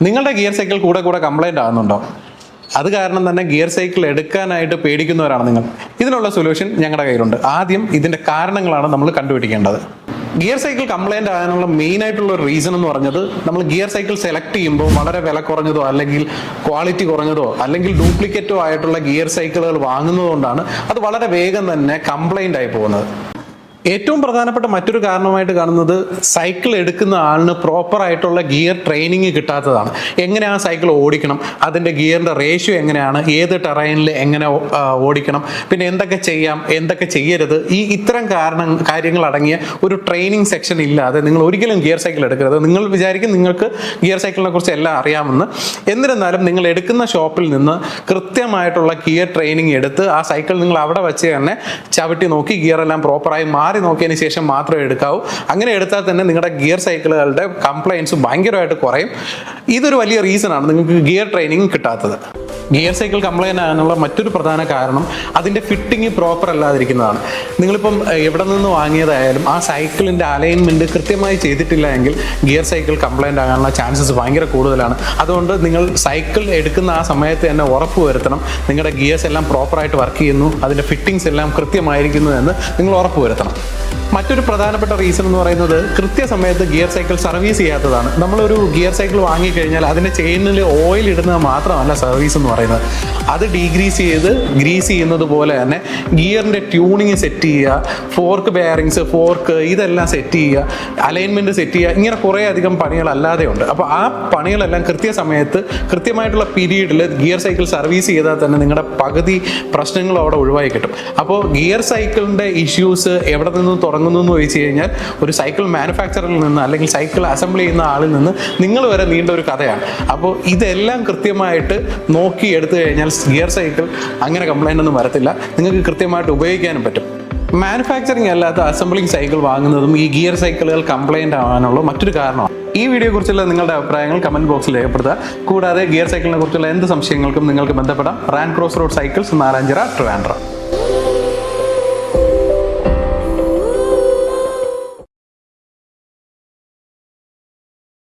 നിങ്ങളുടെ gear cycle കൂടെ കൂടെ കംപ്ലൈൻ്റ് ആകുന്നുണ്ടോ? അത് കാരണം തന്നെ ഗിയർ സൈക്കിൾ എടുക്കാനായിട്ട് പേടിക്കുന്നവരാണ് നിങ്ങൾ. ഇതിനുള്ള സൊല്യൂഷൻ ഞങ്ങളുടെ കയ്യിലുണ്ട്. ആദ്യം ഇതിൻ്റെ കാരണങ്ങളാണ് നമ്മൾ കണ്ടുപിടിക്കേണ്ടത്. ഗിയർ സൈക്കിൾ കംപ്ലൈൻ്റ് ആകാനുള്ള മെയിൻ ആയിട്ടുള്ള ഒരു റീസൺ എന്ന് പറഞ്ഞത്, നമ്മൾ ഗിയർ സൈക്കിൾ സെലക്ട് ചെയ്യുമ്പോൾ വളരെ വില കുറഞ്ഞതോ അല്ലെങ്കിൽ ക്വാളിറ്റി കുറഞ്ഞതോ അല്ലെങ്കിൽ ഡ്യൂപ്ലിക്കേറ്റോ ആയിട്ടുള്ള ഗിയർ സൈക്കിളുകൾ വാങ്ങുന്നതുകൊണ്ടാണ് അത് വളരെ വേഗം തന്നെ കംപ്ലൈൻ്റ് ആയി പോകുന്നത്. ഏറ്റവും പ്രധാനപ്പെട്ട മറ്റൊരു കാരണമായിട്ട് കാണുന്നത്, സൈക്കിൾ എടുക്കുന്ന ആളിന് പ്രോപ്പർ ആയിട്ടുള്ള ഗിയർ ട്രെയിനിങ് കിട്ടാത്തതാണ്. എങ്ങനെ ആ സൈക്കിൾ ഓടിക്കണം, അതിൻ്റെ ഗിയറിൻ്റെ റേഷ്യോ എങ്ങനെയാണ്, ഏത് ടെറൈനിൽ എങ്ങനെ ഓടിക്കണം, പിന്നെ എന്തൊക്കെ ചെയ്യാം എന്തൊക്കെ ചെയ്യരുത്, ഇത്തരം കാര്യങ്ങൾ അടങ്ങിയ ഒരു ട്രെയിനിങ് സെക്ഷൻ ഇല്ലാതെ നിങ്ങൾ ഒരിക്കലും ഗിയർ സൈക്കിൾ എടുക്കരുത്. നിങ്ങൾ വിചാരിക്കും നിങ്ങൾക്ക് ഗിയർ സൈക്കിളിനെ കുറിച്ച് എല്ലാം അറിയാമെന്ന്. എന്നിരുന്നാലും നിങ്ങൾ എടുക്കുന്ന ഷോപ്പിൽ നിന്ന് കൃത്യമായിട്ടുള്ള ഗിയർ ട്രെയിനിങ് എടുത്ത് ആ സൈക്കിൾ നിങ്ങൾ അവിടെ വെച്ച് തന്നെ ചവിട്ടി നോക്കി ഗിയറെല്ലാം പ്രോപ്പറായി മാറി നോക്കിയതിന് ശേഷം മാത്രമേ എടുക്കാവൂ. അങ്ങനെ എടുത്താൽ തന്നെ നിങ്ങളുടെ ഗിയർ സൈക്കിളുകളുടെ കംപ്ലൈൻസ് ഭയങ്കരമായിട്ട് കുറയും. ഇതൊരു വലിയ റീസണാണ് നിങ്ങൾക്ക് ഗിയർ ട്രെയിനിങ് കിട്ടാത്തത്. ഗിയർ സൈക്കിൾ കംപ്ലൈൻ്റ് ആകാനുള്ള മറ്റൊരു പ്രധാന കാരണം അതിൻ്റെ ഫിറ്റിംഗ് പ്രോപ്പർ അല്ലാതിരിക്കുന്നതാണ്. നിങ്ങളിപ്പം എവിടെ നിന്ന് വാങ്ങിയതായാലും ആ സൈക്കിളിൻ്റെ അലൈൻമെൻറ്റ് കൃത്യമായി ചെയ്തിട്ടില്ല എങ്കിൽ ഗിയർ സൈക്കിൾ കംപ്ലൈൻ്റ് ആകാനുള്ള ചാൻസസ് ഭയങ്കര കൂടുതലാണ്. അതുകൊണ്ട് നിങ്ങൾ സൈക്കിൾ എടുക്കുന്ന ആ സമയത്ത് തന്നെ ഉറപ്പ് വരുത്തണം നിങ്ങളുടെ ഗിയേഴ്സ് എല്ലാം പ്രോപ്പറായിട്ട് വർക്ക് ചെയ്യുന്നു, അതിൻ്റെ ഫിറ്റിങ്സ് എല്ലാം കൃത്യമായിരിക്കുന്നു എന്ന് നിങ്ങൾ ഉറപ്പ് വരുത്തണം. മറ്റൊരു പ്രധാനപ്പെട്ട റീസൺ എന്ന് പറയുന്നത്, കൃത്യസമയത്ത് ഗിയർ സൈക്കിൾ സർവീസ് ചെയ്യാത്തതാണ്. നമ്മളൊരു ഗിയർ സൈക്കിൾ വാങ്ങിക്കഴിഞ്ഞാൽ അതിൻ്റെ ചെയിനിൽ ഓയിൽ ഇടുന്നത് മാത്രമല്ല സർവീസ് എന്ന് പറയുന്നത്. അത് ഡീഗ്രീസ് ചെയ്ത് ഗ്രീസ് ചെയ്യുന്നത് പോലെ തന്നെ ഗിയറിൻ്റെ ട്യൂണിങ് സെറ്റ് ചെയ്യുക, ഫോർക്ക് ബെയറിങ്സ്, ഫോർക്ക് ഇതെല്ലാം സെറ്റ് ചെയ്യുക, അലൈൻമെൻറ്റ് സെറ്റ് ചെയ്യുക, ഇങ്ങനെ കുറേ അധികം പണികളല്ലാതെ ഉണ്ട്. അപ്പോൾ ആ പണികളെല്ലാം കൃത്യസമയത്ത് കൃത്യമായിട്ടുള്ള പീരീഡിൽ ഗിയർ സൈക്കിൾ സർവീസ് ചെയ്താൽ തന്നെ നിങ്ങളുടെ പകുതി പ്രശ്നങ്ങളും അവിടെ ഒഴിവായി കിട്ടും. അപ്പോൾ ഗിയർ സൈക്കിളിൻ്റെ ഇഷ്യൂസ് എവിടെ നിന്ന് തുടങ്ങുന്നു എന്ന് ചോദിച്ചു കഴിഞ്ഞാൽ, ഒരു സൈക്കിൾ മാനുഫാക്ചറിൽ നിന്ന് അല്ലെങ്കിൽ സൈക്കിൾ അസംബിൾ ചെയ്യുന്ന ആളിൽ നിന്ന് നിങ്ങൾ വരെ നീണ്ട ഒരു കഥയാണ്. അപ്പോൾ ഇതെല്ലാം കൃത്യമായിട്ട് നോക്കി എടുത്തു കഴിഞ്ഞാൽ ഗിയർ സൈക്കിൾ അങ്ങനെ കംപ്ലൈൻ്റ് ഒന്നും വരത്തില്ല, നിങ്ങൾക്ക് കൃത്യമായിട്ട് ഉപയോഗിക്കാനും പറ്റും. മാനുഫാക്ചറിങ് അല്ലാത്ത അസംബ്ലിംഗ് സൈക്കിൾ വാങ്ങുന്നതും ഈ ഗിയർ സൈക്കിളുകൾ കംപ്ലൈൻ്റ് ആവാനുള്ള മറ്റൊരു കാരണമാണ്. ഈ വീഡിയോയെക്കുറിച്ചുള്ള നിങ്ങളുടെ അഭിപ്രായങ്ങൾ കമൻറ്റ് ബോക്സിൽ രേഖപ്പെടുത്തുക. കൂടാതെ ഗിയർ സൈക്കിളിനെ കുറിച്ചുള്ള എന്ത് സംശയങ്ങൾക്കും നിങ്ങൾക്ക് ബന്ധപ്പെടാം. Ran cross road cycles, Nalanchira, Trivandrum.